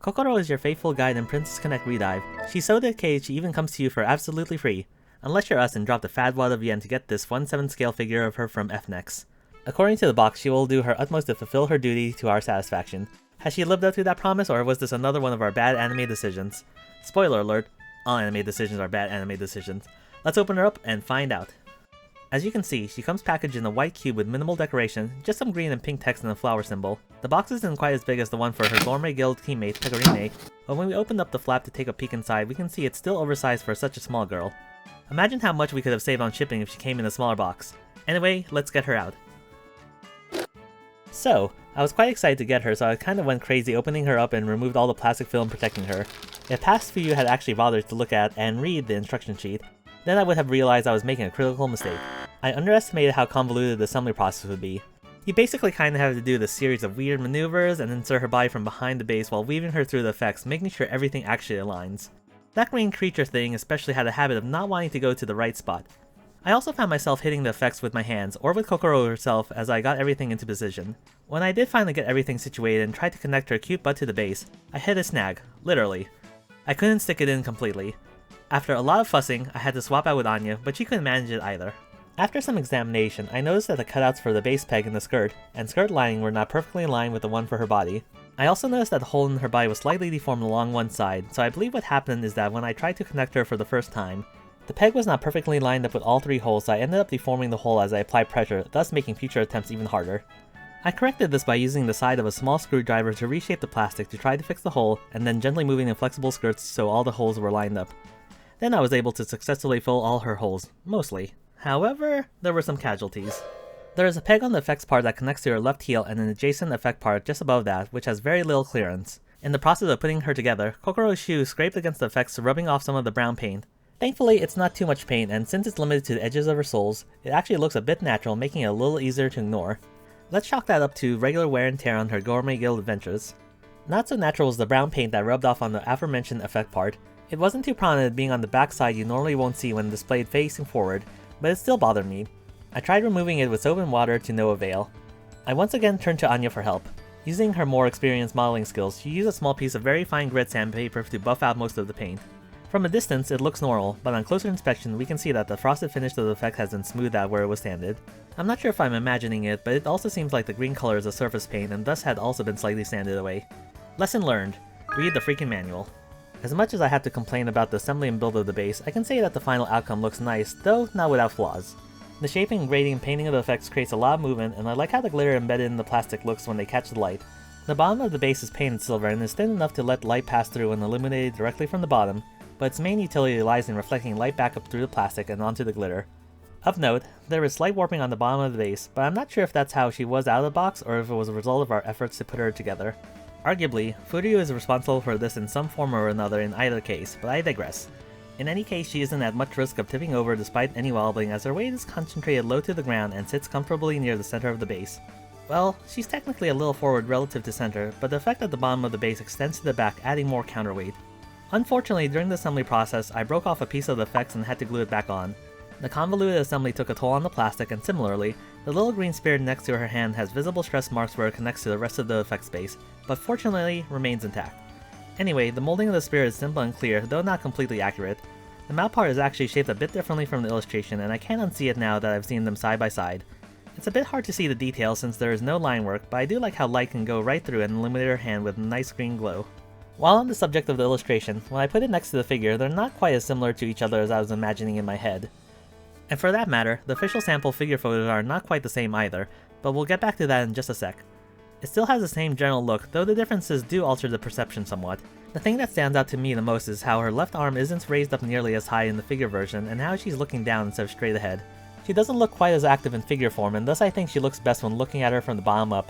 Kokoro is your faithful guide in Princess Connect Redive. She's so dedicated she even comes to you for absolutely free. Unless you're us and drop the fat wad of yen to get this 1/7 scale figure of her from FNEX. According to the box, she will do her utmost to fulfill her duty to our satisfaction. Has she lived up to that promise, or was this another one of our bad anime decisions? Spoiler alert, all anime decisions are bad anime decisions. Let's open her up and find out. As you can see, she comes packaged in a white cube with minimal decoration, just some green and pink text and a flower symbol. The box isn't quite as big as the one for her Gourmet Guild teammate Pecorine, but when we opened up the flap to take a peek inside, we can see it's still oversized for such a small girl. Imagine how much we could have saved on shipping if she came in a smaller box. Anyway, let's get her out. So, I was quite excited to get her, so I kind of went crazy opening her up and removed all the plastic film protecting her. If past few had actually bothered to look at and read the instruction sheet, then I would have realized I was making a critical mistake. I underestimated how convoluted the assembly process would be. You basically kinda have to do this series of weird maneuvers and insert her body from behind the base while weaving her through the effects, making sure everything actually aligns. That green creature thing especially had a habit of not wanting to go to the right spot. I also found myself hitting the effects with my hands, or with Kokoro herself as I got everything into position. When I did finally get everything situated and tried to connect her cute butt to the base, I hit a snag, literally. I couldn't stick it in completely. After a lot of fussing, I had to swap out with Anya, but she couldn't manage it either. After some examination, I noticed that the cutouts for the base peg and the skirt and skirt lining were not perfectly in line with the one for her body. I also noticed that the hole in her body was slightly deformed along one side, so I believe what happened is that when I tried to connect her for the first time, the peg was not perfectly lined up with all three holes, so I ended up deforming the hole as I applied pressure, thus making future attempts even harder. I corrected this by using the side of a small screwdriver to reshape the plastic to try to fix the hole, and then gently moving the flexible skirts so all the holes were lined up. Then I was able to successfully fill all her holes, mostly. However, there were some casualties. There is a peg on the effects part that connects to her left heel and an adjacent effect part just above that, which has very little clearance. In the process of putting her together, Kokoro's shoe scraped against the effects, rubbing off some of the brown paint. Thankfully, it's not too much paint, and since it's limited to the edges of her soles, it actually looks a bit natural, making it a little easier to ignore. Let's chalk that up to regular wear and tear on her Gourmet Guild adventures. Not so natural was the brown paint that rubbed off on the aforementioned effect part. It wasn't too prominent, being on the back side you normally won't see when displayed facing forward, but it still bothered me. I tried removing it with soap and water to no avail. I once again turned to Anya for help. Using her more experienced modeling skills, she used a small piece of very fine grit sandpaper to buff out most of the paint. From a distance, it looks normal, but on closer inspection we can see that the frosted finish of the effect has been smoothed out where it was sanded. I'm not sure if I'm imagining it, but it also seems like the green color is a surface paint and thus had also been slightly sanded away. Lesson learned. Read the freaking manual. As much as I have to complain about the assembly and build of the base, I can say that the final outcome looks nice, though not without flaws. The shaping, grading, and painting of the effects creates a lot of movement, and I like how the glitter embedded in the plastic looks when they catch the light. The bottom of the base is painted silver and is thin enough to let light pass through when illuminated directly from the bottom, but its main utility lies in reflecting light back up through the plastic and onto the glitter. Of note, there is slight warping on the bottom of the base, but I'm not sure if that's how she was out of the box or if it was a result of our efforts to put her together. Arguably, Furyu is responsible for this in some form or another in either case, but I digress. In any case, she isn't at much risk of tipping over despite any wobbling, as her weight is concentrated low to the ground and sits comfortably near the center of the base. Well, she's technically a little forward relative to center, but the effect at the bottom of the base extends to the back, adding more counterweight. Unfortunately, during the assembly process, I broke off a piece of the effects and had to glue it back on. The convoluted assembly took a toll on the plastic, and similarly, the little green spirit next to her hand has visible stress marks where it connects to the rest of the effect space, but fortunately remains intact. Anyway, the molding of the spirit is simple and clear, though not completely accurate. The mouth part is actually shaped a bit differently from the illustration, and I can't unsee it now that I've seen them side by side. It's a bit hard to see the details since there is no line work, but I do like how light can go right through and illuminate her hand with a nice green glow. While on the subject of the illustration, when I put it next to the figure, they're not quite as similar to each other as I was imagining in my head. And for that matter, the official sample figure photos are not quite the same either, but we'll get back to that in just a sec. It still has the same general look, though the differences do alter the perception somewhat. The thing that stands out to me the most is how her left arm isn't raised up nearly as high in the figure version, and how she's looking down instead of straight ahead. She doesn't look quite as active in figure form, and thus I think she looks best when looking at her from the bottom up.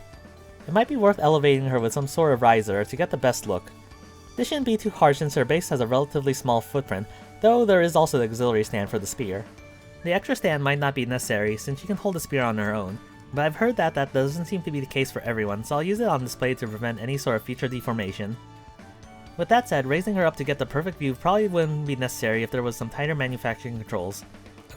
It might be worth elevating her with some sort of riser to get the best look. This shouldn't be too hard since her base has a relatively small footprint, though there is also the auxiliary stand for the spear. The extra stand might not be necessary since she can hold the spear on her own, but I've heard that doesn't seem to be the case for everyone, so I'll use it on display to prevent any sort of future deformation. With that said, raising her up to get the perfect view probably wouldn't be necessary if there was some tighter manufacturing controls.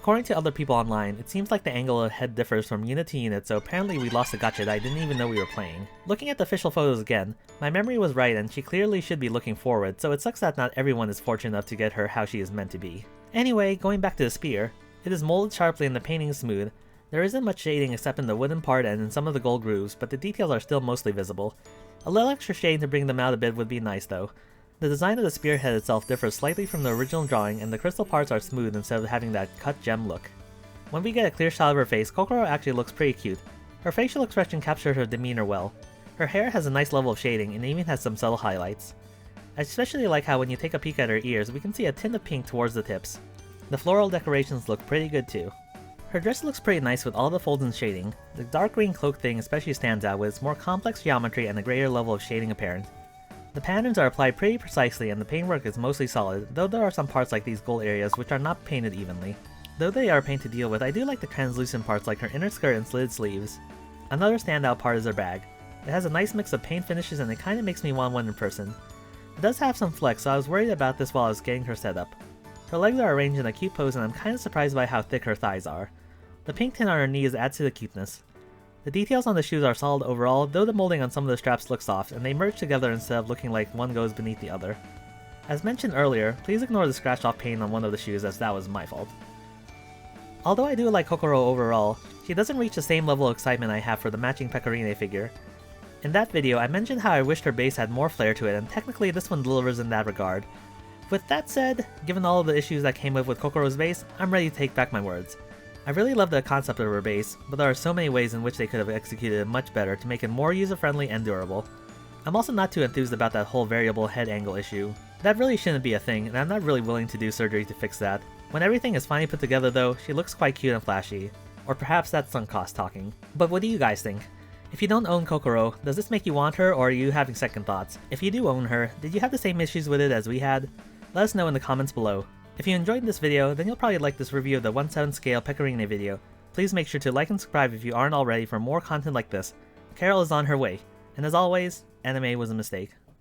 According to other people online, it seems like the angle of head differs from unit to unit, so apparently we lost a gacha that I didn't even know we were playing. Looking at the official photos again, my memory was right and she clearly should be looking forward, so it sucks that not everyone is fortunate enough to get her how she is meant to be. Anyway, going back to the spear, it is molded sharply and the painting is smooth. There isn't much shading except in the wooden part and in some of the gold grooves, but the details are still mostly visible. A little extra shading to bring them out a bit would be nice though. The design of the spearhead itself differs slightly from the original drawing, and the crystal parts are smooth instead of having that cut gem look. When we get a clear shot of her face, Kokoro actually looks pretty cute. Her facial expression captures her demeanor well. Her hair has a nice level of shading and even has some subtle highlights. I especially like how when you take a peek at her ears, we can see a tint of pink towards the tips. The floral decorations look pretty good too. Her dress looks pretty nice with all the folds and shading. The dark green cloak thing especially stands out with its more complex geometry and a greater level of shading apparent. The patterns are applied pretty precisely and the paintwork is mostly solid, though there are some parts like these gold areas which are not painted evenly. Though they are a pain to deal with, I do like the translucent parts like her inner skirt and slitted sleeves. Another standout part is her bag. It has a nice mix of paint finishes and it kinda makes me want one in person. It does have some flex, so I was worried about this while I was getting her set up. Her legs are arranged in a cute pose and I'm kinda surprised by how thick her thighs are. The pink tint on her knees adds to the cuteness. The details on the shoes are solid overall, though the molding on some of the straps looks soft, and they merge together instead of looking like one goes beneath the other. As mentioned earlier, please ignore the scratched off paint on one of the shoes as that was my fault. Although I do like Kokoro overall, she doesn't reach the same level of excitement I have for the matching Pecorine figure. In that video, I mentioned how I wished her base had more flair to it, and technically this one delivers in that regard. With that said, given all of the issues that came with Kokoro's base, I'm ready to take back my words. I really love the concept of her base, but there are so many ways in which they could have executed it much better to make it more user-friendly and durable. I'm also not too enthused about that whole variable head angle issue. That really shouldn't be a thing, and I'm not really willing to do surgery to fix that. When everything is finally put together though, she looks quite cute and flashy. Or perhaps that's sunk cost talking. But what do you guys think? If you don't own Kokoro, does this make you want her or are you having second thoughts? If you do own her, did you have the same issues with it as we had? Let us know in the comments below. If you enjoyed this video, then you'll probably like this review of the 1/7 scale Pecorine video. Please make sure to like and subscribe if you aren't already for more content like this. Carol is on her way, and as always, anime was a mistake.